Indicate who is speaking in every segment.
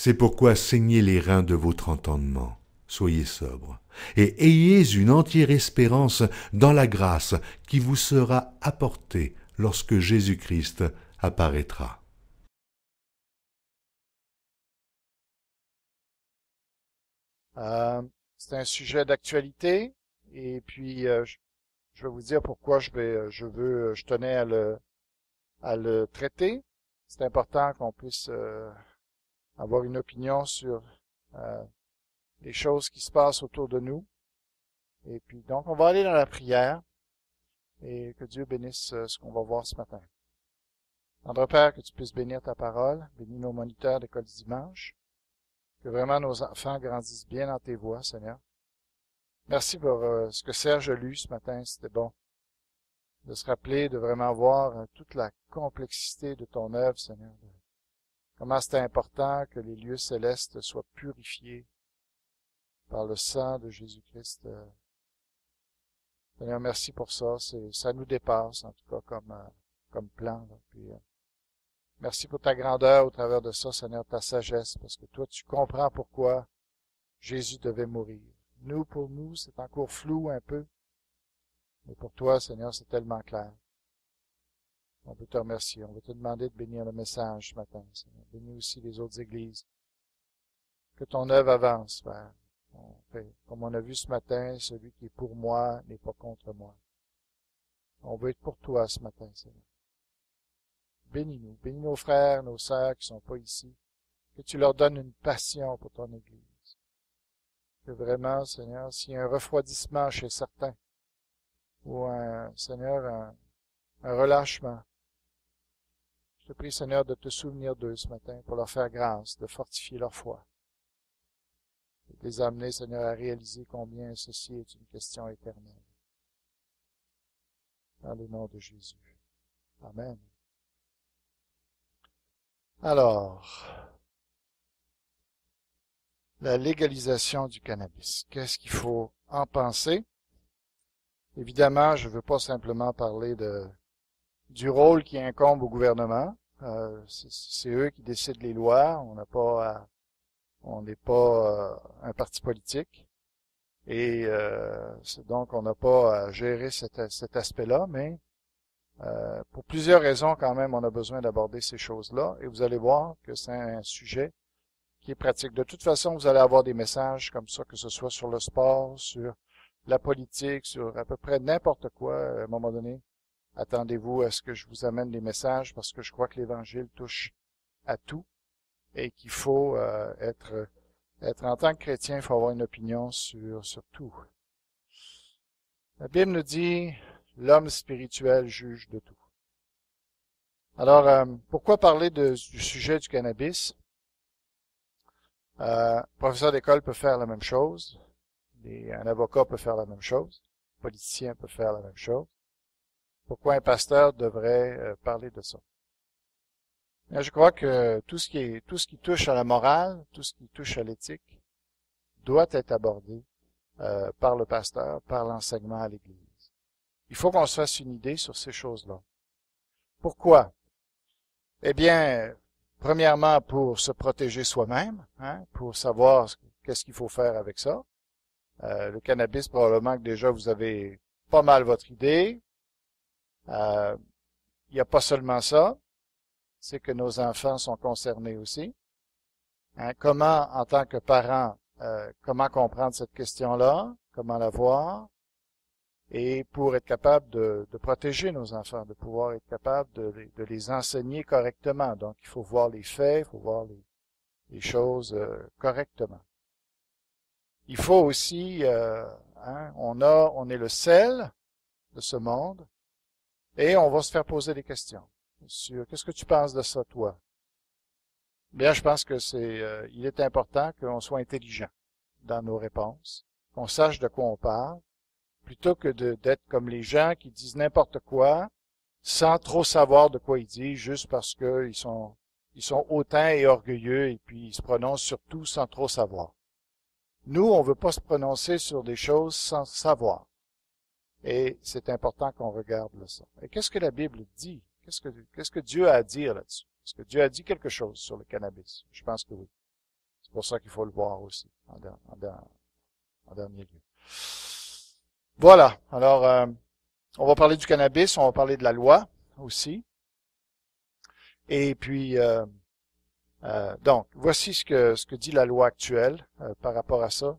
Speaker 1: C'est pourquoi saignez les reins de votre entendement, soyez sobres, et ayez une entière espérance dans la grâce qui vous sera apportée lorsque Jésus-Christ apparaîtra.
Speaker 2: C'est un sujet d'actualité, et puis je vais vous dire pourquoi je tenais à le traiter. C'est important qu'on puisse avoir une opinion sur euh, les choses qui se passent autour de nous. Et puis donc, on va aller dans la prière et que Dieu bénisse ce qu'on va voir ce matin. Tendre Père, que tu puisses bénir ta parole, bénis nos moniteurs d'école du dimanche, que vraiment nos enfants grandissent bien dans tes voies, Seigneur. Merci pour ce que Serge a lu ce matin, c'était bon. De se rappeler, de vraiment voir toute la complexité de ton œuvre, Seigneur. Comment c'est important que les lieux célestes soient purifiés par le sang de Jésus-Christ. Seigneur, merci pour ça. Ça nous dépasse, en tout cas, comme plan. Là. Puis, merci pour ta grandeur au travers de ça, Seigneur, ta sagesse, parce que toi, tu comprends pourquoi Jésus devait mourir. Nous, pour nous, c'est encore flou un peu, mais pour toi, Seigneur, c'est tellement clair. On veut te remercier. On veut te demander de bénir le message ce matin, Seigneur. Bénis aussi les autres églises. Que ton œuvre avance, Père. Comme on a vu ce matin, celui qui est pour moi n'est pas contre moi. On veut être pour toi ce matin, Seigneur. Bénis-nous. Bénis nos frères, nos sœurs qui sont pas ici. Que tu leur donnes une passion pour ton Église. Que vraiment, Seigneur, s'il y a un refroidissement chez certains, ou Seigneur, un relâchement, je te prie, Seigneur, de te souvenir d'eux ce matin pour leur faire grâce, de fortifier leur foi. Et de les amener, Seigneur, à réaliser combien ceci est une question éternelle. Dans le nom de Jésus. Amen. Alors, la légalisation du cannabis. Qu'est-ce qu'il faut en penser? Évidemment, je ne veux pas simplement parler du rôle qui incombe au gouvernement. C'est eux qui décident les lois. On n'est pas un parti politique. Et donc, on n'a pas à gérer cet aspect-là, mais pour plusieurs raisons, quand même, on a besoin d'aborder ces choses-là. Et vous allez voir que c'est un sujet qui est pratique. De toute façon, vous allez avoir des messages comme ça, que ce soit sur le sport, sur la politique, sur à peu près n'importe quoi, à un moment donné. Attendez-vous à ce que je vous amène des messages parce que je crois que l'Évangile touche à tout et qu'il faut être en tant que chrétien, il faut avoir une opinion sur tout. La Bible nous dit l'homme spirituel juge de tout. Alors, pourquoi parler du sujet du cannabis? Professeur d'école peut faire la même chose. Un avocat peut faire la même chose. Un politicien peut faire la même chose. Pourquoi un pasteur devrait parler de ça? Mais je crois que tout ce qui touche à la morale, tout ce qui touche à l'éthique, doit être abordé par le pasteur, par l'enseignement à l'Église. Il faut qu'on se fasse une idée sur ces choses-là. Pourquoi? Eh bien, premièrement, pour se protéger soi-même, pour savoir qu'est-ce qu'il faut faire avec ça. Le cannabis, probablement que déjà vous avez pas mal votre idée. Il n'y a pas seulement ça, c'est que nos enfants sont concernés aussi. Comment, en tant que parents, comment comprendre cette question-là, comment la voir, et pour être capable de protéger nos enfants, de pouvoir être capable de les enseigner correctement. Donc, il faut voir les faits, il faut voir les choses correctement. Il faut aussi, on est le sel de ce monde, et on va se faire poser des questions sur qu'est-ce que tu penses de ça, toi? Bien, je pense que il est important qu'on soit intelligent dans nos réponses, qu'on sache de quoi on parle, plutôt que d'être comme les gens qui disent n'importe quoi, sans trop savoir de quoi ils disent, juste parce que ils sont hautains et orgueilleux, et puis ils se prononcent sur tout sans trop savoir. Nous, on veut pas se prononcer sur des choses sans savoir. Et c'est important qu'on regarde ça. Et qu'est-ce que la Bible dit? Qu'est-ce que Dieu a à dire là-dessus? Est-ce que Dieu a dit quelque chose sur le cannabis? Je pense que oui. C'est pour ça qu'il faut le voir aussi, en dernier lieu. Voilà. Alors, on va parler du cannabis, on va parler de la loi aussi. Et puis, donc, voici ce que dit la loi actuelle par rapport à ça.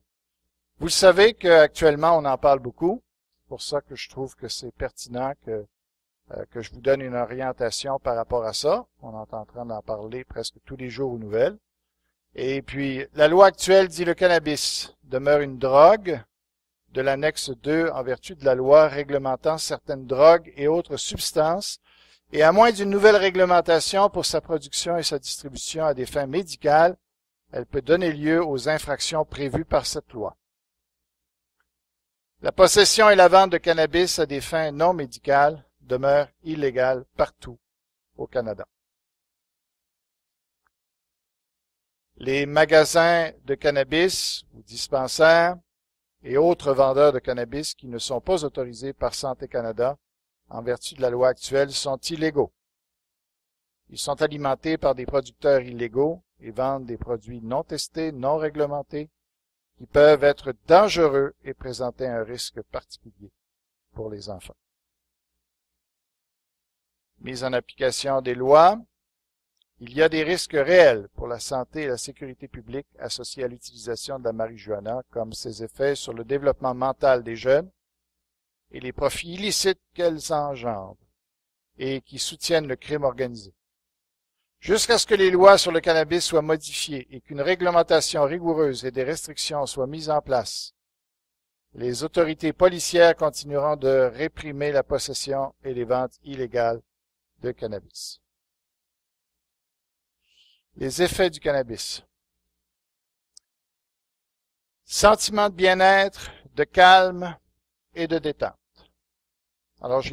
Speaker 2: Vous le savez qu'actuellement, on en parle beaucoup. C'est pour ça que je trouve que c'est pertinent que je vous donne une orientation par rapport à ça. On est en train d'en parler presque tous les jours aux nouvelles. Et puis, la loi actuelle dit le cannabis demeure une drogue de l'annexe 2 en vertu de la loi réglementant certaines drogues et autres substances, et à moins d'une nouvelle réglementation pour sa production et sa distribution à des fins médicales, elle peut donner lieu aux infractions prévues par cette loi. La possession et la vente de cannabis à des fins non médicales demeurent illégales partout au Canada. Les magasins de cannabis ou dispensaires et autres vendeurs de cannabis qui ne sont pas autorisés par Santé Canada en vertu de la loi actuelle sont illégaux. Ils sont alimentés par des producteurs illégaux et vendent des produits non testés, non réglementés, qui peuvent être dangereux et présenter un risque particulier pour les enfants. Mise en application des lois, il y a des risques réels pour la santé et la sécurité publique associés à l'utilisation de la marijuana, comme ses effets sur le développement mental des jeunes et les profits illicites qu'elles engendrent et qui soutiennent le crime organisé. Jusqu'à ce que les lois sur le cannabis soient modifiées et qu'une réglementation rigoureuse et des restrictions soient mises en place, les autorités policières continueront de réprimer la possession et les ventes illégales de cannabis. Les effets du cannabis. Sentiment de bien-être, de calme et de détente. Alors,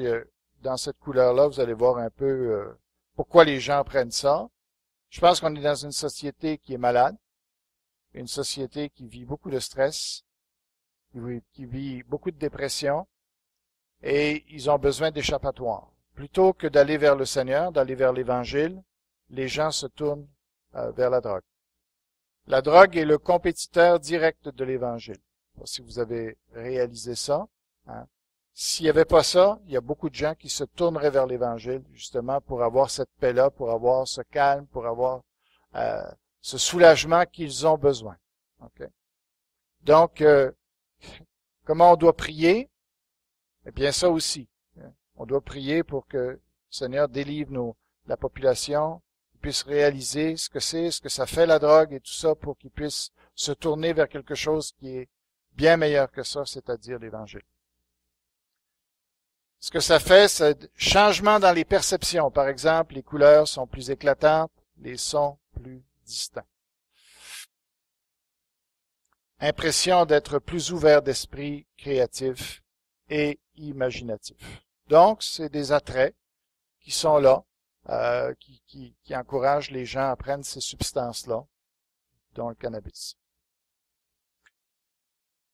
Speaker 2: dans cette couleur-là, vous allez voir un peu pourquoi les gens prennent ça. Je pense qu'on est dans une société qui est malade, une société qui vit beaucoup de stress, qui vit beaucoup de dépression, et ils ont besoin d'échappatoire. Plutôt que d'aller vers le Seigneur, d'aller vers l'Évangile, les gens se tournent vers la drogue. La drogue est le compétiteur direct de l'Évangile. Je sais pas si vous avez réalisé ça. Hein. S'il n'y avait pas ça, il y a beaucoup de gens qui se tourneraient vers l'Évangile, justement, pour avoir cette paix-là, pour avoir ce calme, pour avoir ce soulagement qu'ils ont besoin. Okay? Donc, comment on doit prier? Eh bien, ça aussi. On doit prier pour que le Seigneur délivre la population, puisse réaliser ce que ça fait la drogue et tout ça, pour qu'ils puissent se tourner vers quelque chose qui est bien meilleur que ça, c'est-à-dire l'Évangile. Ce que ça fait, c'est changement dans les perceptions. Par exemple, les couleurs sont plus éclatantes, les sons plus distincts. Impression d'être plus ouvert d'esprit, créatif et imaginatif. Donc, c'est des attraits qui sont là, qui encouragent les gens à prendre ces substances-là, dont le cannabis.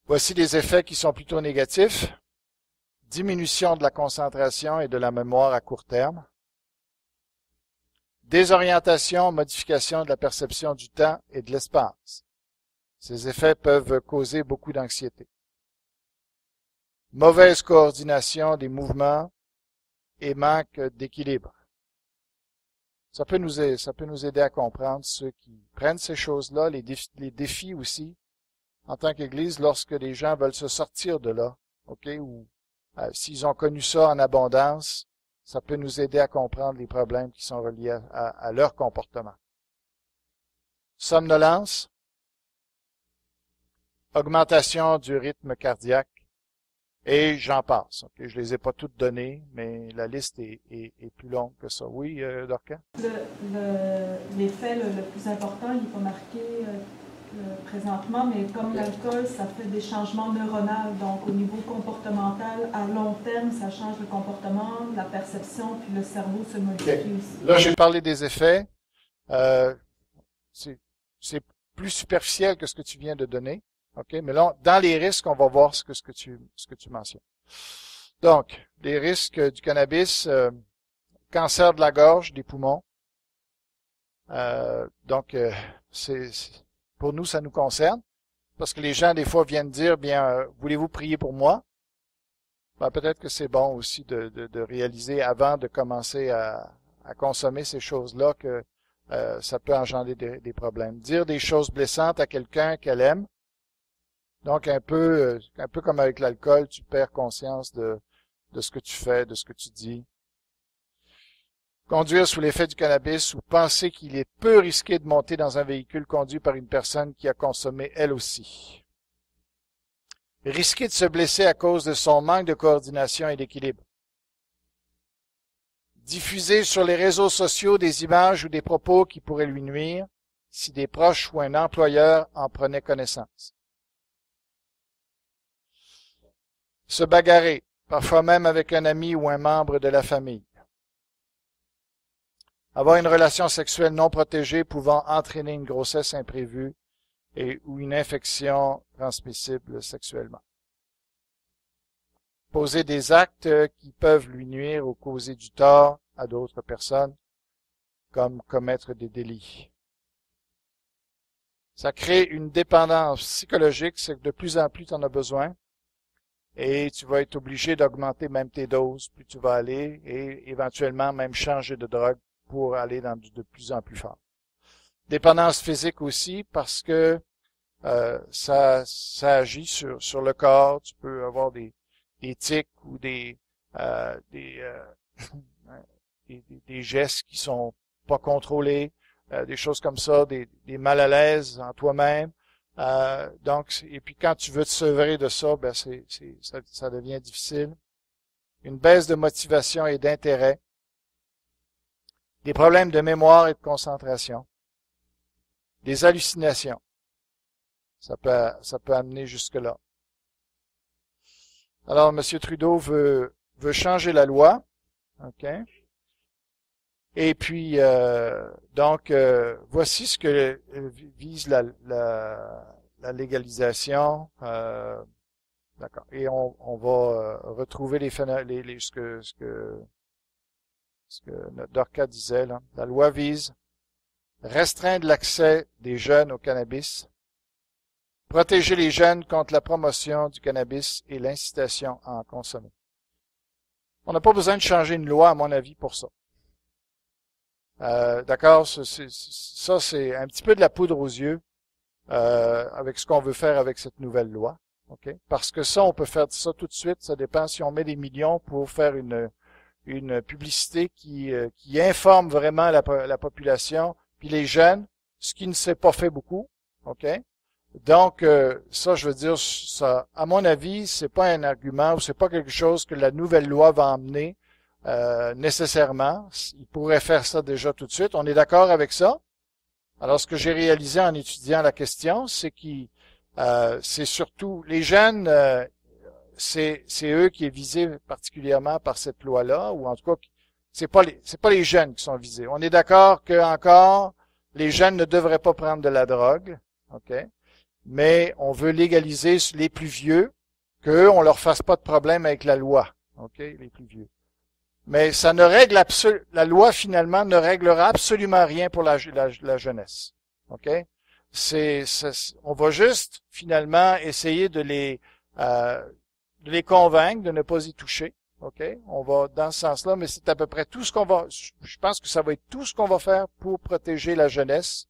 Speaker 2: Voici des effets qui sont plutôt négatifs. Diminution de la concentration et de la mémoire à court terme. Désorientation, modification de la perception du temps et de l'espace. Ces effets peuvent causer beaucoup d'anxiété. Mauvaise coordination des mouvements et manque d'équilibre. Ça peut nous aider à comprendre ceux qui prennent ces choses-là, les défis aussi, en tant qu'Église, lorsque les gens veulent se sortir de là, ok, ou s'ils ont connu ça en abondance, ça peut nous aider à comprendre les problèmes qui sont reliés à leur comportement. Somnolence, augmentation du rythme cardiaque, et j'en passe. Okay? Je les ai pas toutes données, mais la liste est plus longue que ça. Oui, Dorcas?
Speaker 3: L'effet le plus important, il n'est pas marqué présentement, mais comme l'alcool, ça fait des changements neuronaux. Donc, au niveau comportemental, à long terme, ça change le comportement, la perception, puis le cerveau se modifie aussi.
Speaker 2: Là, j'ai parlé des effets. C'est plus superficiel que ce que tu viens de donner. OK? Mais là, dans les risques, on va voir ce que tu mentionnes. Donc, les risques du cannabis, cancer de la gorge, des poumons. Donc, pour nous, ça nous concerne. Parce que les gens, des fois, viennent dire, bien, voulez-vous prier pour moi? Ben, peut-être que c'est bon aussi de réaliser avant de commencer à consommer ces choses-là que ça peut engendrer des problèmes. Dire des choses blessantes à quelqu'un qu'elle aime. Donc, un peu comme avec l'alcool, tu perds conscience de ce que tu fais, de ce que tu dis. Conduire sous l'effet du cannabis ou penser qu'il est peu risqué de monter dans un véhicule conduit par une personne qui a consommé elle aussi. Risquer de se blesser à cause de son manque de coordination et d'équilibre. Diffuser sur les réseaux sociaux des images ou des propos qui pourraient lui nuire si des proches ou un employeur en prenaient connaissance. Se bagarrer, parfois même avec un ami ou un membre de la famille. Avoir une relation sexuelle non protégée pouvant entraîner une grossesse imprévue ou une infection transmissible sexuellement. Poser des actes qui peuvent lui nuire ou causer du tort à d'autres personnes, comme commettre des délits. Ça crée une dépendance psychologique, c'est que de plus en plus tu en as besoin, et tu vas être obligé d'augmenter même tes doses, plus tu vas aller, et éventuellement même changer de drogue pour aller dans de plus en plus fort. Dépendance physique aussi, parce que ça agit sur le corps. Tu peux avoir des tics ou des gestes qui sont pas contrôlés, des choses comme ça, des mal à l'aise en toi-même. Donc, et puis quand tu veux te sevrer de ça, ben ça devient difficile. Une baisse de motivation et d'intérêt. Des problèmes de mémoire et de concentration. Des hallucinations. Ça peut amener jusque-là. Alors, M. Trudeau veut changer la loi. OK? Et puis, voici ce que vise la légalisation. D'accord. Et on va retrouver ce que notre Dorca disait, là. La loi vise restreindre l'accès des jeunes au cannabis, protéger les jeunes contre la promotion du cannabis et l'incitation à en consommer. On n'a pas besoin de changer une loi, à mon avis, pour ça. D'accord, ça c'est un petit peu de la poudre aux yeux avec ce qu'on veut faire avec cette nouvelle loi. Okay? Parce que ça, on peut faire ça tout de suite. Ça dépend si on met des millions pour faire une publicité qui informe vraiment la population, puis les jeunes, ce qui ne s'est pas fait beaucoup. OK? Donc, ça, je veux dire, ça, à mon avis, c'est pas un argument ou c'est pas quelque chose que la nouvelle loi va emmener nécessairement. Il pourrait faire ça déjà tout de suite. On est d'accord avec ça? Alors, ce que j'ai réalisé en étudiant la question, c'est c'est surtout les jeunes, c'est eux qui est visé particulièrement par cette loi-là, ou en tout cas, c'est pas les jeunes qui sont visés. On est d'accord que encore les jeunes ne devraient pas prendre de la drogue, ok? Mais on veut légaliser les plus vieux, qu'eux, on leur fasse pas de problème avec la loi, ok? Les plus vieux. Mais ça ne règle la loi finalement ne réglera absolument rien pour la jeunesse, ok? On va juste finalement essayer de les convaincre de ne pas y toucher. OK? On va dans ce sens-là, mais c'est à peu près tout ce qu'on va, je pense que ça va être tout ce qu'on va faire pour protéger la jeunesse,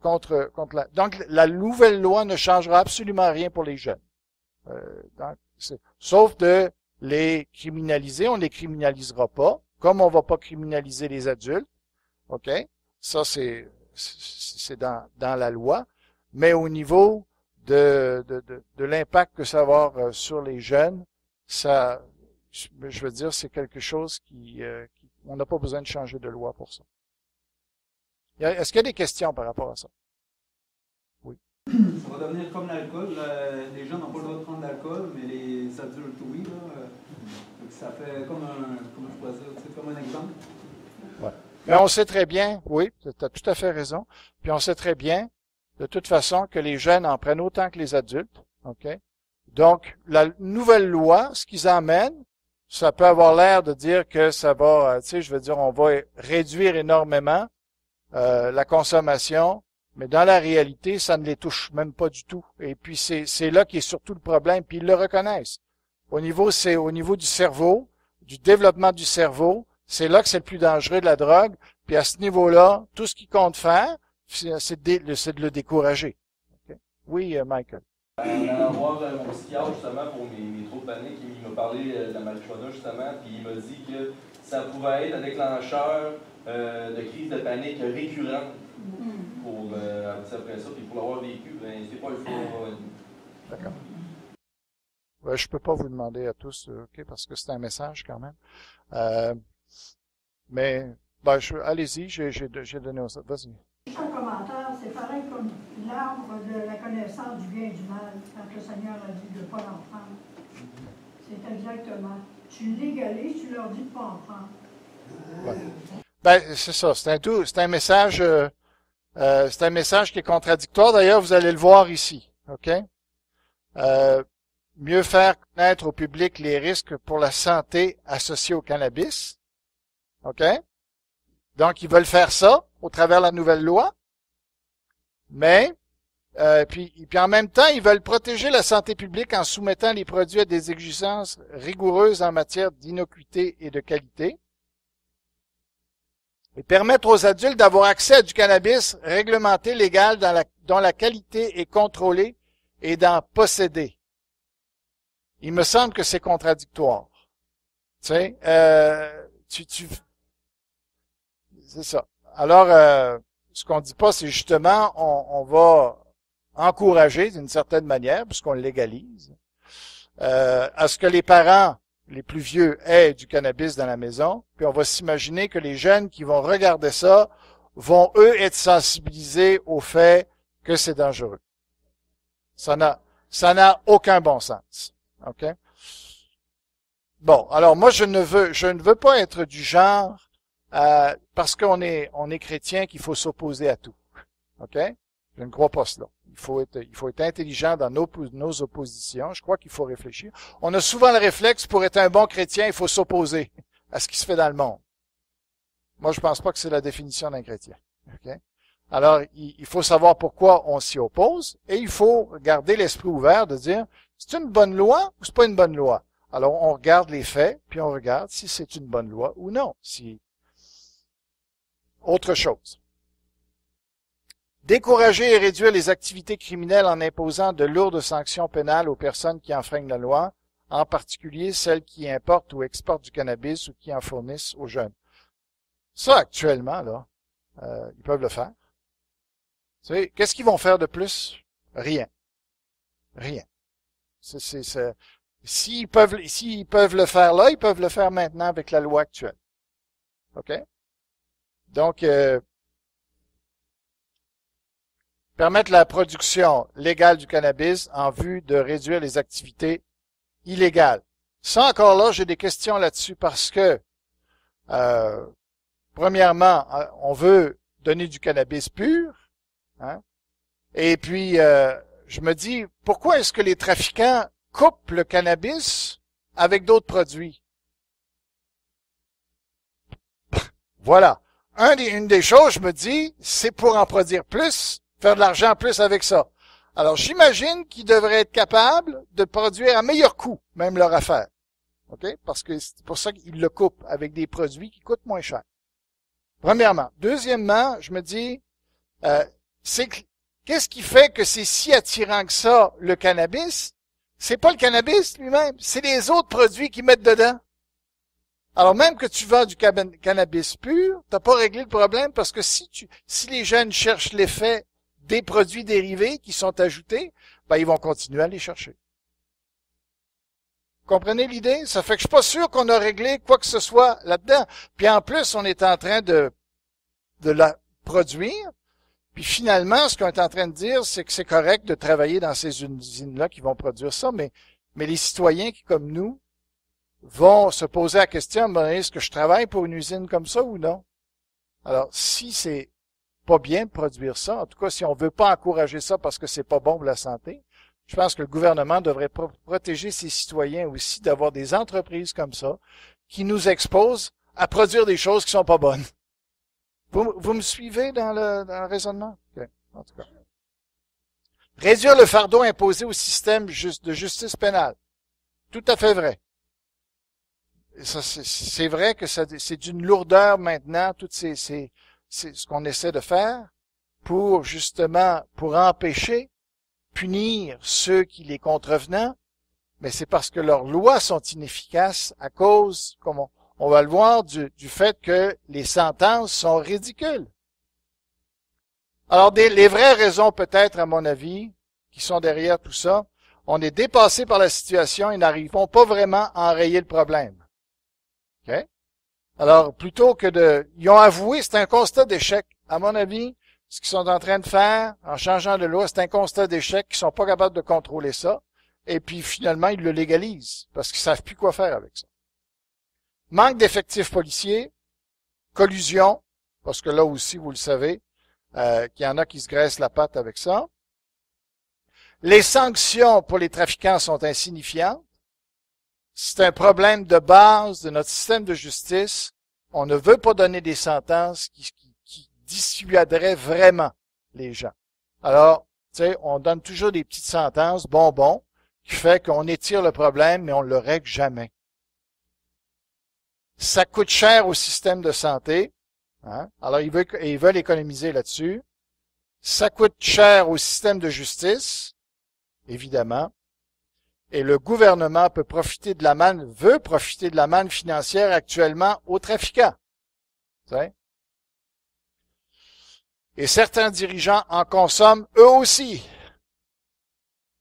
Speaker 2: contre donc la nouvelle loi ne changera absolument rien pour les jeunes. Sauf de les criminaliser, on les criminalisera pas, comme on va pas criminaliser les adultes. OK? Ça, c'est dans la loi. Mais au niveau de l'impact que ça va avoir sur les jeunes, ça, je veux dire, c'est quelque chose on n'a pas besoin de changer de loi pour ça. Est-ce qu'il y a des questions par rapport à ça? Oui.
Speaker 4: Ça va devenir comme l'alcool. Les gens n'ont pas le droit de prendre l'alcool, mais les adultes, oui. Ça fait comme comme un exemple.
Speaker 2: Ouais. Mais on sait très bien, oui, tu as tout à fait raison, puis on sait très bien, de toute façon, que les jeunes en prennent autant que les adultes. OK? Donc, la nouvelle loi, ce qu'ils emmènent, ça peut avoir l'air de dire que ça va, je veux dire, on va réduire énormément la consommation, Mais dans la réalité, ça ne les touche même pas du tout. Et puis, c'est là qui est surtout le problème. Puis, ils le reconnaissent. C'est au niveau du cerveau, du développement du cerveau. C'est là que c'est le plus dangereux de la drogue. Puis, à ce niveau-là, tout ce qu'ils comptent faire, c'est de le décourager. Okay? Oui, Michael.
Speaker 5: En allant voir mon psychiatre, justement, pour mes troubles paniques, il m'a parlé de la marijuana, justement, puis il m'a dit que ça pouvait être un déclencheur de crise de panique récurrente. Pour après ça, puis pour l'avoir vécu, ben, c'est pas le fond.
Speaker 2: D'accord. Ouais, je peux pas vous demander à tous, ok, parce que c'est un message quand même. Mais ben, allez-y, j'ai donné ça. Vas-y.
Speaker 6: Un commentaire, c'est pareil comme l'arbre de la connaissance du bien et du mal, quand le Seigneur a dit de ne pas l'en prendre. C'est exactement. Tu légalises, tu leur dis de ne pas en prendre.
Speaker 2: Ouais. Ben, c'est ça, c'est un message. C'est un message qui est contradictoire. D'ailleurs, vous allez le voir ici. OK? Mieux faire connaître au public les risques pour la santé associés au cannabis. OK? Donc, ils veulent faire ça au travers de la nouvelle loi. Mais, puis en même temps, ils veulent protéger la santé publique en soumettant les produits à des exigences rigoureuses en matière d'innocuité et de qualité. Et permettre aux adultes d'avoir accès à du cannabis réglementé, légal, dont la qualité est contrôlée et d'en posséder. Il me semble que c'est contradictoire. Tu sais, c'est ça. Alors, ce qu'on dit pas, c'est justement, on va encourager d'une certaine manière, puisqu'on le légalise, à ce que les parents les plus vieux aient du cannabis dans la maison, puis on va s'imaginer que les jeunes qui vont regarder ça vont, eux, être sensibilisés au fait que c'est dangereux. Ça n'a aucun bon sens. OK? Bon, alors moi, je ne veux pas être du genre, parce qu'on est chrétien, qu'il faut s'opposer à tout. OK? Je ne crois pas cela. Il faut être intelligent dans nos oppositions. Je crois qu'il faut réfléchir. On a souvent le réflexe, pour être un bon chrétien, il faut s'opposer à ce qui se fait dans le monde. Moi, je pense pas que c'est la définition d'un chrétien. Okay? Alors, il faut savoir pourquoi on s'y oppose, et il faut garder l'esprit ouvert de dire, c'est une bonne loi ou c'est pas une bonne loi? Alors, on regarde les faits, puis on regarde si c'est une bonne loi ou non. Autre chose. Décourager et réduire les activités criminelles en imposant de lourdes sanctions pénales aux personnes qui enfreignent la loi, en particulier celles qui importent ou exportent du cannabis ou qui en fournissent aux jeunes. Ça, actuellement, là, ils peuvent le faire. Tu sais, qu'est-ce qu'ils vont faire de plus? Rien. Rien. S'ils peuvent le faire là, ils peuvent le faire maintenant avec la loi actuelle. OK? Donc, permettre la production légale du cannabis en vue de réduire les activités illégales. Ça, encore là, j'ai des questions là-dessus parce que, premièrement, on veut donner du cannabis pur, hein, et puis, je me dis, pourquoi est-ce que les trafiquants coupent le cannabis avec d'autres produits? Voilà. Une des choses, je me dis, c'est pour en produire plus, faire de l'argent plus avec ça. Alors, j'imagine qu'ils devraient être capables de produire à meilleur coût, même leur affaire. OK? Parce que c'est pour ça qu'ils le coupent avec des produits qui coûtent moins cher. Premièrement. Deuxièmement, je me dis, qu'est-ce qui fait que c'est si attirant que ça, le cannabis? C'est pas le cannabis lui-même, c'est les autres produits qu'ils mettent dedans. Alors, même que tu vends du cannabis pur, t'as pas réglé le problème parce que si les jeunes cherchent l'effet des produits dérivés qui sont ajoutés, ben, ils vont continuer à les chercher. Vous comprenez l'idée? Ça fait que je suis pas sûr qu'on a réglé quoi que ce soit là-dedans. Puis en plus, on est en train de la produire. Puis finalement, ce qu'on est en train de dire, c'est que c'est correct de travailler dans ces usines-là qui vont produire ça, mais les citoyens qui, comme nous, vont se poser la question, est-ce que je travaille pour une usine comme ça ou non? Alors, si c'est pas bien de produire ça, en tout cas, si on veut pas encourager ça parce que c'est pas bon pour la santé, je pense que le gouvernement devrait protéger ses citoyens aussi d'avoir des entreprises comme ça qui nous exposent à produire des choses qui sont pas bonnes. Vous me suivez dans le raisonnement? Okay. en tout cas. Réduire le fardeau imposé au système de justice pénale. Tout à fait vrai. Ça, c'est vrai que c'est d'une lourdeur maintenant, c'est ce qu'on essaie de faire pour justement, pour empêcher, punir ceux qui les contrevenants, mais c'est parce que leurs lois sont inefficaces à cause, comme on va le voir, du fait que les sentences sont ridicules. Alors, les vraies raisons peut-être, à mon avis, qui sont derrière tout ça, on est dépassé par la situation et n'arrivons pas vraiment à enrayer le problème. OK? Alors, plutôt que ils ont avoué, c'est un constat d'échec. À mon avis, ce qu'ils sont en train de faire, en changeant de loi, c'est un constat d'échec, qu'ils sont pas capables de contrôler ça. Et puis, finalement, ils le légalisent, parce qu'ils savent plus quoi faire avec ça. Manque d'effectifs policiers, collusion, parce que là aussi, vous le savez, qu'il y en a qui se graissent la patte avec ça. Les sanctions pour les trafiquants sont insignifiantes. C'est un problème de base de notre système de justice. On ne veut pas donner des sentences qui dissuaderaient vraiment les gens. Alors, tu sais, on donne toujours des petites sentences, bonbons, qui fait qu'on étire le problème, mais on ne le règle jamais. Ça coûte cher au système de santé. Hein? Alors, ils veulent économiser là-dessus. Ça coûte cher au système de justice, évidemment. Et le gouvernement veut profiter de la manne financière actuellement aux trafiquants. T'sais? Et certains dirigeants en consomment eux aussi.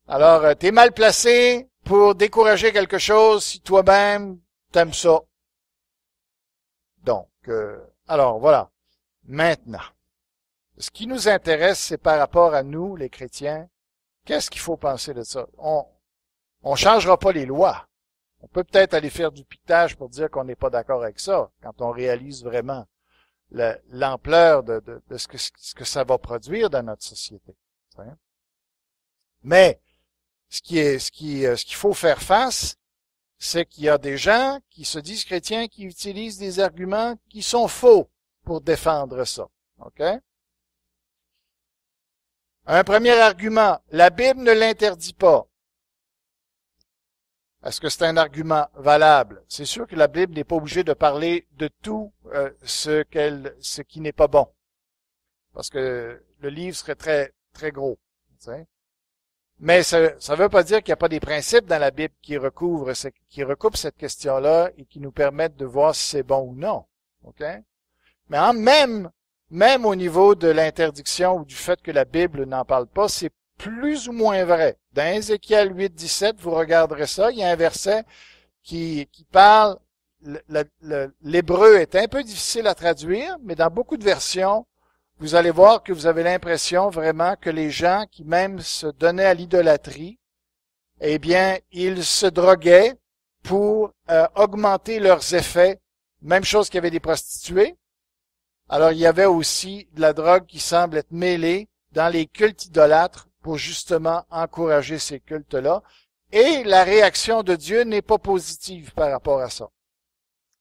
Speaker 2: Alors, t'es mal placé pour décourager quelque chose si toi-même t'aimes ça. Donc, alors voilà. Maintenant, ce qui nous intéresse, c'est par rapport à nous, les chrétiens, qu'est-ce qu'il faut penser de ça? On changera pas les lois. On peut peut-être aller faire du piquetage pour dire qu'on n'est pas d'accord avec ça, quand on réalise vraiment l'ampleur de ce que ça va produire dans notre société. Mais ce qu'il faut faire face, c'est qu'il y a des gens qui se disent chrétiens qui utilisent des arguments qui sont faux pour défendre ça. OK? Un premier argument, la Bible ne l'interdit pas. Est-ce que c'est un argument valable? C'est sûr que la Bible n'est pas obligée de parler de tout ce qui n'est pas bon. Parce que le livre serait très, très gros. Tu sais? Mais ça ne veut pas dire qu'il n'y a pas des principes dans la Bible qui recoupent cette question-là et qui nous permettent de voir si c'est bon ou non. OK? Mais même au niveau de l'interdiction ou du fait que la Bible n'en parle pas, c'est plus ou moins vrai. Dans Ézéchiel 8, 17, vous regarderez ça, il y a un verset qui parle, l'hébreu est un peu difficile à traduire, mais dans beaucoup de versions, vous allez voir que vous avez l'impression vraiment que les gens qui même se donnaient à l'idolâtrie, eh bien, ils se droguaient pour augmenter leurs effets. Même chose qu'il y avait des prostituées. Alors, il y avait aussi de la drogue qui semble être mêlée dans les cultes idolâtres pour justement encourager ces cultes-là. Et la réaction de Dieu n'est pas positive par rapport à ça.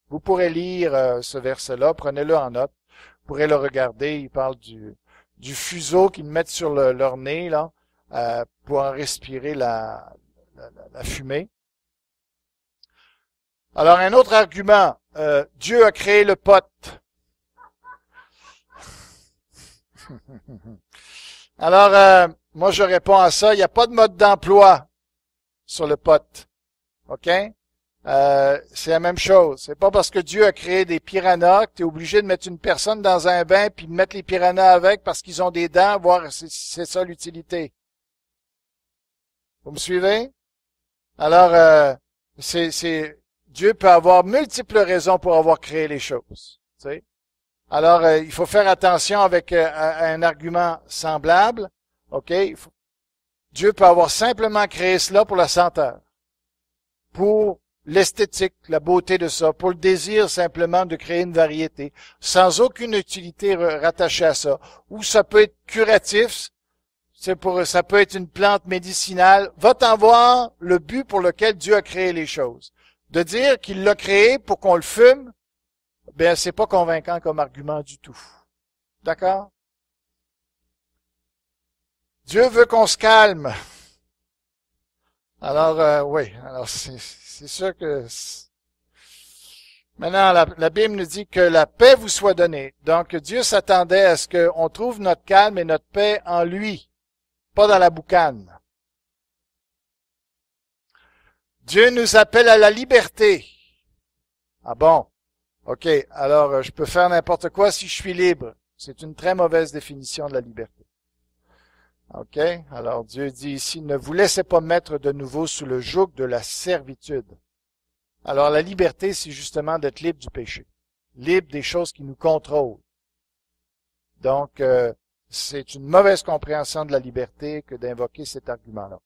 Speaker 2: Vous pourrez lire ce verset-là, prenez-le en note. Vous pourrez le regarder, il parle du fuseau qu'ils mettent sur leur nez là pour en respirer la fumée. Alors, un autre argument, Dieu a créé le pot. Alors, moi je réponds à ça, il n'y a pas de mode d'emploi sur le pot. OK? C'est la même chose. C'est pas parce que Dieu a créé des piranhas que tu es obligé de mettre une personne dans un bain puis de mettre les piranhas avec parce qu'ils ont des dents, voir si c'est ça l'utilité. Vous me suivez? Alors, Dieu peut avoir multiples raisons pour avoir créé les choses. Tu sais? Alors, il faut faire attention avec un argument semblable. OK? Dieu peut avoir simplement créé cela pour la senteur, pour l'esthétique, la beauté de ça, pour le désir simplement de créer une variété, sans aucune utilité rattachée à ça. Ou ça peut être curatif, ça peut être une plante médicinale. Va-t'en voir le but pour lequel Dieu a créé les choses. De dire qu'il l'a créé pour qu'on le fume, ben c'est pas convaincant comme argument du tout. D'accord? Dieu veut qu'on se calme. Alors, oui, alors c'est sûr que... Maintenant, la Bible nous dit que la paix vous soit donnée. Donc, Dieu s'attendait à ce qu'on trouve notre calme et notre paix en lui, pas dans la boucane. Dieu nous appelle à la liberté. Ah bon? OK, alors je peux faire n'importe quoi si je suis libre. C'est une très mauvaise définition de la liberté. OK? Alors Dieu dit ici, ne vous laissez pas mettre de nouveau sous le joug de la servitude. Alors la liberté, c'est justement d'être libre du péché, libre des choses qui nous contrôlent. Donc, c'est une mauvaise compréhension de la liberté que d'invoquer cet argument-là.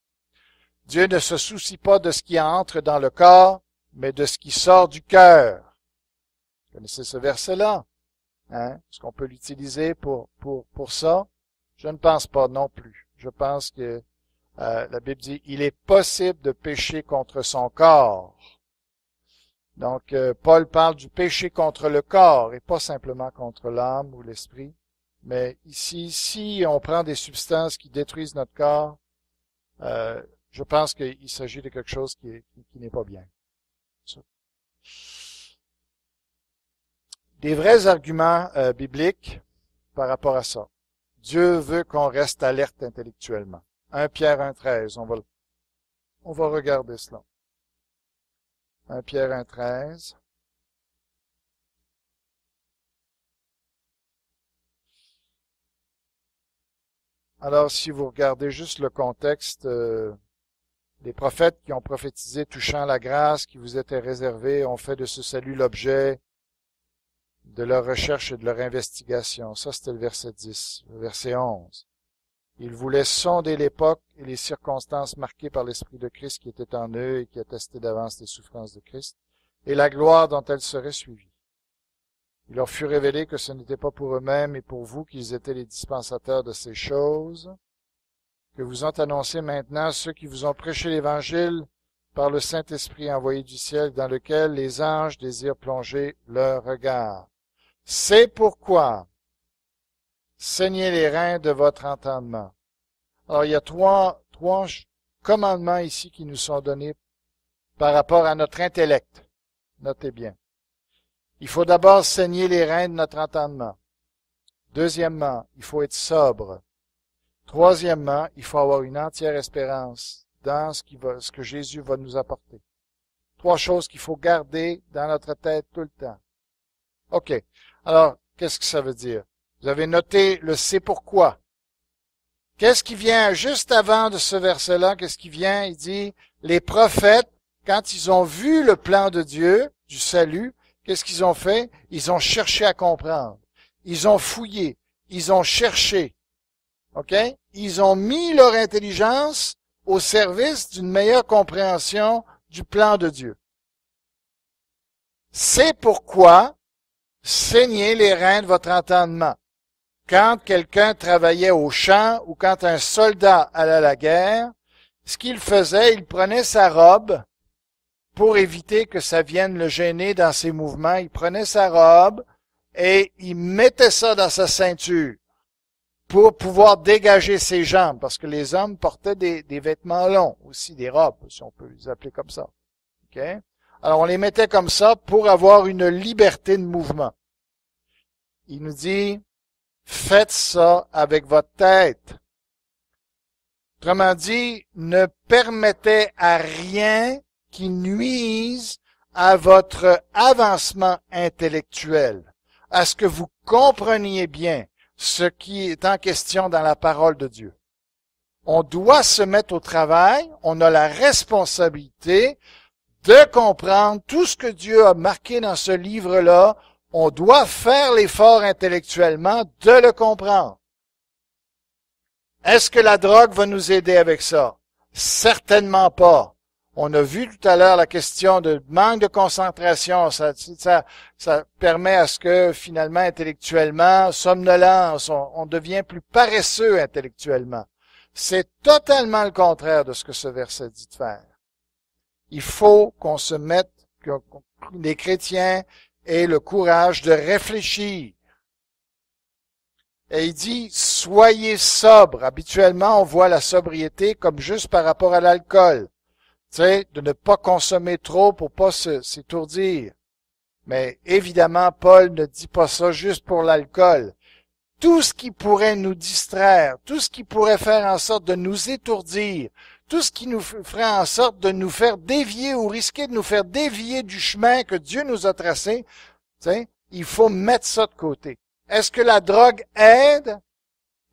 Speaker 2: Dieu ne se soucie pas de ce qui entre dans le corps, mais de ce qui sort du cœur. Vous connaissez ce verset-là? Hein? Est-ce qu'on peut l'utiliser pour ça? Je ne pense pas non plus. Je pense que la Bible dit, il est possible de pécher contre son corps. Donc, Paul parle du péché contre le corps et pas simplement contre l'âme ou l'esprit. Mais ici, si on prend des substances qui détruisent notre corps, je pense qu'il s'agit de quelque chose qui n'est pas bien. Des vrais arguments bibliques par rapport à ça. Dieu veut qu'on reste alerte intellectuellement. 1 Pierre 1,13, on va regarder cela. 1 Pierre 1,13. Alors, si vous regardez juste le contexte, les prophètes qui ont prophétisé touchant la grâce qui vous était réservée ont fait de ce salut l'objet de leur recherche et de leur investigation. Ça, c'était le verset 10. Le verset 11. Ils voulaient sonder l'époque et les circonstances marquées par l'Esprit de Christ qui était en eux et qui attestait d'avance les souffrances de Christ, et la gloire dont elles seraient suivies. Il leur fut révélé que ce n'était pas pour eux-mêmes et pour vous qu'ils étaient les dispensateurs de ces choses, que vous ont annoncé maintenant ceux qui vous ont prêché l'Évangile par le Saint-Esprit envoyé du ciel, dans lequel les anges désirent plonger leur regard. C'est pourquoi saignez les reins de votre entendement. Alors, il y a trois commandements ici qui nous sont donnés par rapport à notre intellect. Notez bien. Il faut d'abord saigner les reins de notre entendement. Deuxièmement, il faut être sobre. Troisièmement, il faut avoir une entière espérance dans ce que Jésus va nous apporter. Trois choses qu'il faut garder dans notre tête tout le temps. OK. Alors, qu'est-ce que ça veut dire? Vous avez noté le « c'est pourquoi ». Qu'est-ce qui vient juste avant de ce verset-là? Qu'est-ce qui vient? Il dit, les prophètes, quand ils ont vu le plan de Dieu, du salut, qu'est-ce qu'ils ont fait? Ils ont cherché à comprendre. Ils ont fouillé. Ils ont cherché. OK? Ils ont mis leur intelligence au service d'une meilleure compréhension du plan de Dieu. C'est pourquoi saignez les reins de votre entendement. Quand quelqu'un travaillait au champ ou quand un soldat allait à la guerre, ce qu'il faisait, il prenait sa robe pour éviter que ça vienne le gêner dans ses mouvements. Il prenait sa robe et il mettait ça dans sa ceinture pour pouvoir dégager ses jambes, parce que les hommes portaient des vêtements longs, aussi des robes, si on peut les appeler comme ça. Okay? Alors on les mettait comme ça pour avoir une liberté de mouvement. Il nous dit, faites ça avec votre tête. Autrement dit, ne permettez à rien qui nuise à votre avancement intellectuel, à ce que vous compreniez bien ce qui est en question dans la parole de Dieu. On doit se mettre au travail, on a la responsabilité de comprendre tout ce que Dieu a marqué dans ce livre-là. On doit faire l'effort intellectuellement de le comprendre. Est-ce que la drogue va nous aider avec ça? Certainement pas. On a vu tout à l'heure la question de manque de concentration. Ça permet à ce que, finalement, intellectuellement, somnolence, on devient plus paresseux intellectuellement. C'est totalement le contraire de ce que ce verset dit de faire. Il faut qu'on se mette, que les chrétiens aient le courage de réfléchir. Et il dit, soyez sobre. Habituellement, on voit la sobriété comme juste par rapport à l'alcool. Tu sais, de ne pas consommer trop pour pas s'étourdir. Mais évidemment, Paul ne dit pas ça juste pour l'alcool. Tout ce qui pourrait nous distraire, tout ce qui pourrait faire en sorte de nous étourdir, tout ce qui nous ferait en sorte de nous faire dévier ou risquer de nous faire dévier du chemin que Dieu nous a tracé, tu sais, il faut mettre ça de côté. Est-ce que la drogue aide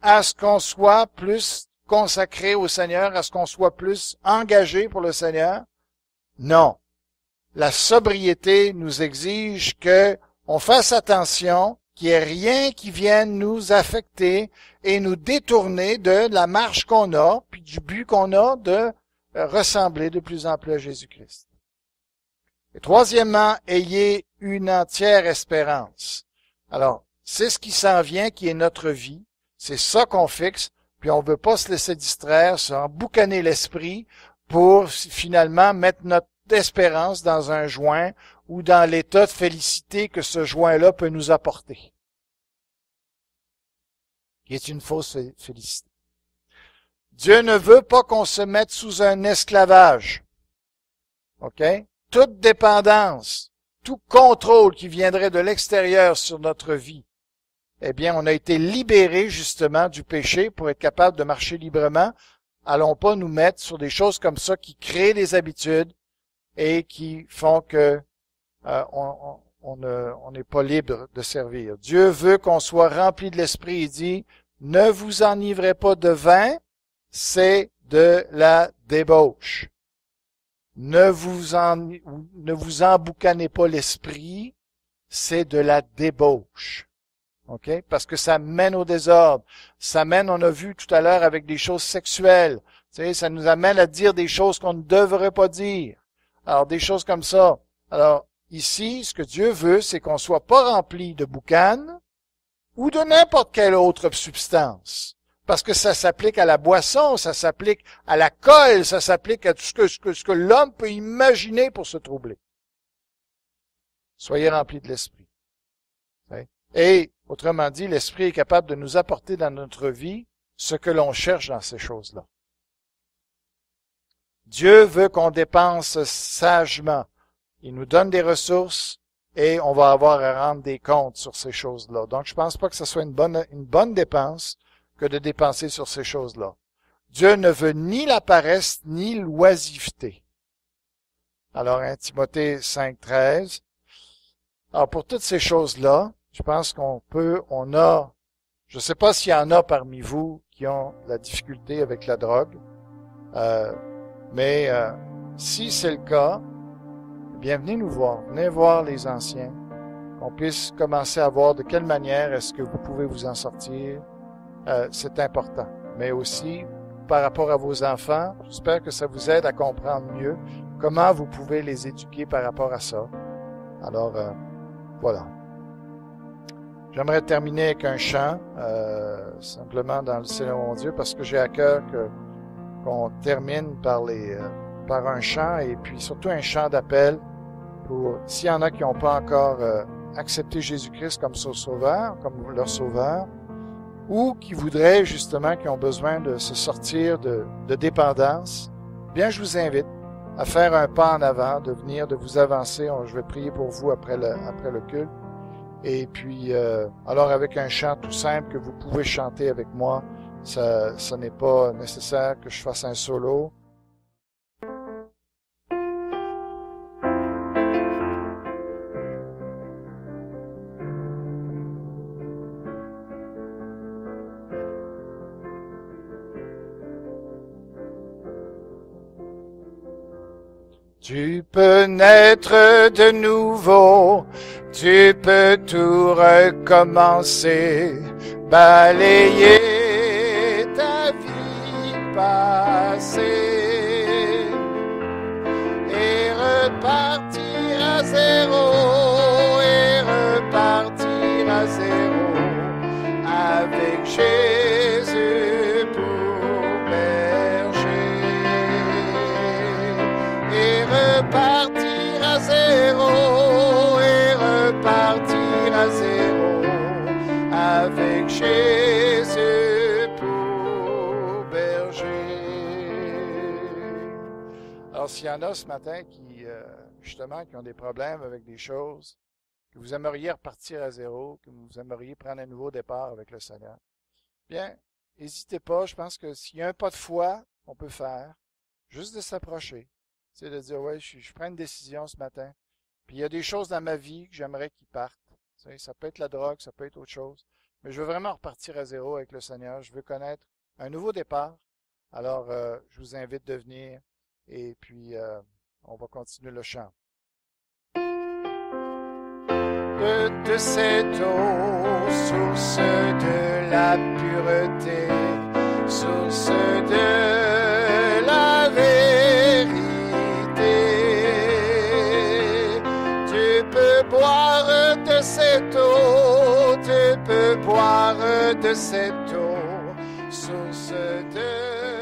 Speaker 2: à ce qu'on soit plus consacré au Seigneur, à ce qu'on soit plus engagé pour le Seigneur? Non. La sobriété nous exige que on fasse attention, qu'il n'y ait rien qui vienne nous affecter et nous détourner de la marche qu'on a, puis du but qu'on a de ressembler de plus en plus à Jésus-Christ. Et troisièmement, ayez une entière espérance. Alors, c'est ce qui s'en vient, qui est notre vie. C'est ça qu'on fixe, puis on ne veut pas se laisser distraire, s'emboucaner l'esprit pour finalement mettre notre espérance dans un joint ou dans l'état de félicité que ce joint-là peut nous apporter. Qui est une fausse félicité. Dieu ne veut pas qu'on se mette sous un esclavage. OK? Toute dépendance, tout contrôle qui viendrait de l'extérieur sur notre vie, eh bien, on a été libérés justement du péché pour être capable de marcher librement. Allons pas nous mettre sur des choses comme ça qui créent des habitudes et qui font que on n'est pas libre de servir. Dieu veut qu'on soit rempli de l'esprit. Il dit, ne vous enivrez pas de vin, c'est de la débauche. Ne vous emboucanez pas l'esprit, c'est de la débauche. OK? Parce que ça mène au désordre. Ça mène, on a vu tout à l'heure avec des choses sexuelles. Tu sais, ça nous amène à dire des choses qu'on ne devrait pas dire. Alors, des choses comme ça. Alors, ici, ce que Dieu veut, c'est qu'on soit pas rempli de boucan ou de n'importe quelle autre substance. Parce que ça s'applique à la boisson, ça s'applique à la colle, ça s'applique à tout ce que l'homme peut imaginer pour se troubler. Soyez remplis de l'esprit. Et, autrement dit, l'esprit est capable de nous apporter dans notre vie ce que l'on cherche dans ces choses-là. Dieu veut qu'on dépense sagement. Il nous donne des ressources et on va avoir à rendre des comptes sur ces choses-là. Donc, je pense pas que ce soit une bonne dépense que de dépenser sur ces choses-là. Dieu ne veut ni la paresse ni l'oisiveté. Alors, 1 Timothée 5,13. Alors, pour toutes ces choses-là, je pense je ne sais pas s'il y en a parmi vous qui ont la difficulté avec la drogue, mais si c'est le cas, bien, venez nous voir, venez voir les anciens, qu'on puisse commencer à voir de quelle manière est-ce que vous pouvez vous en sortir. C'est important. Mais aussi, par rapport à vos enfants, j'espère que ça vous aide à comprendre mieux comment vous pouvez les éduquer par rapport à ça. Alors, voilà. J'aimerais terminer avec un chant, simplement dans le Seigneur mon Dieu, parce que j'ai à cœur qu'on termine par un chant, et puis surtout un chant d'appel pour, s'il y en a qui n'ont pas encore accepté Jésus-Christ comme son sauveur, comme leur sauveur, ou qui voudraient justement, qui ont besoin de se sortir de dépendance, bien je vous invite à faire un pas en avant, de venir, de vous avancer. Je vais prier pour vous après le culte. Et puis, alors avec un chant tout simple que vous pouvez chanter avec moi, ça n'est pas nécessaire que je fasse un solo. Tu peux naître de nouveau, tu peux tout recommencer, balayer ta vie passée et repartir à zéro, avec Jésus pour berger. Et repartir à zéro, avec Jésus. Alors, s'il y en a ce matin qui, justement, qui ont des problèmes avec des choses, que vous aimeriez repartir à zéro, que vous aimeriez prendre un nouveau départ avec le Seigneur, bien, n'hésitez pas. Je pense que s'il y a un pas de foi, on peut faire, juste de s'approcher. C'est de dire, ouais, je prends une décision ce matin. Puis il y a des choses dans ma vie que j'aimerais qu'ils partent. Ça peut être la drogue, ça peut être autre chose. Mais je veux vraiment repartir à zéro avec le Seigneur. Je veux connaître un nouveau départ. Alors, je vous invite de venir et puis on va continuer le chant. De cette eau, source de la pureté, source de la vérité. Tu peux boire de cette eau, tu peux boire de cette eau, source de